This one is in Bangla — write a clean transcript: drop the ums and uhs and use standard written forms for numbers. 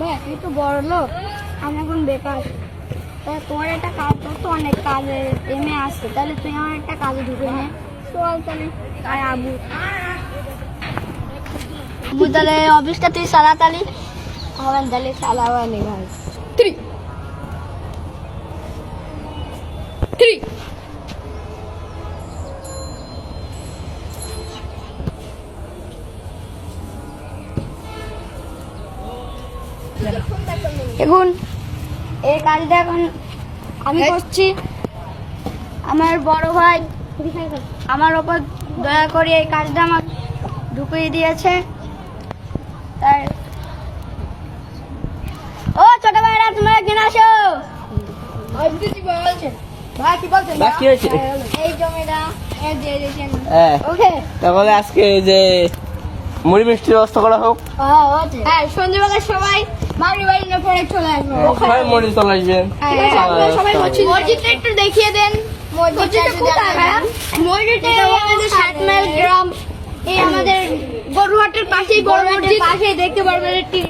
দেখ তুই তো বড় লোক, আমি এখন বেকার। তা তোমার একটা কাজ, তোর তো অনেক কাজের এমে আসছে, তাহলে তুই আমার একটা কাজে ঢুকে নে। চল তাহলে। আর আবু তাহলে অফিসটা তুই চালাতালি হবেন, তাহলে চালাবানি ভাই। থ্রি থ্রি এখন এই কাজটা এখন আমি করছি। আমার বড় ভাই আমার ওপর দয়া করে এই কাজটা আমার ঢুকিয়ে দিয়েছে। তাই ও ছোট ভাইরা তোমরা কিনে আসো। ভাই কি বলছেন? কি হয়েছে? এই জমিটা দিয়ে দিয়েছেন। হ্যাঁ, ওকে তাহলে আজকে যে মুড়ি মিষ্টির ব্যবস্থা করা হোক। হ্যাঁ, সন্ধ্যাবেলা সবাই মামার বাড়ি না পরে চলে আসবো। সবাই মুড়ি চলে আসবেন। ঠিক আছে, আপনারা সবাই মসজিদটা একটু দেখিয়ে দেন। মসজিদটা কোথায় ভাইয়া? মসজিদটা আমাদের 7 মাইল গ্রাম, এই আমাদের গরুহাটের পাশেই বড় মসজিদ, পাশেই দেখতে পারবেন একটি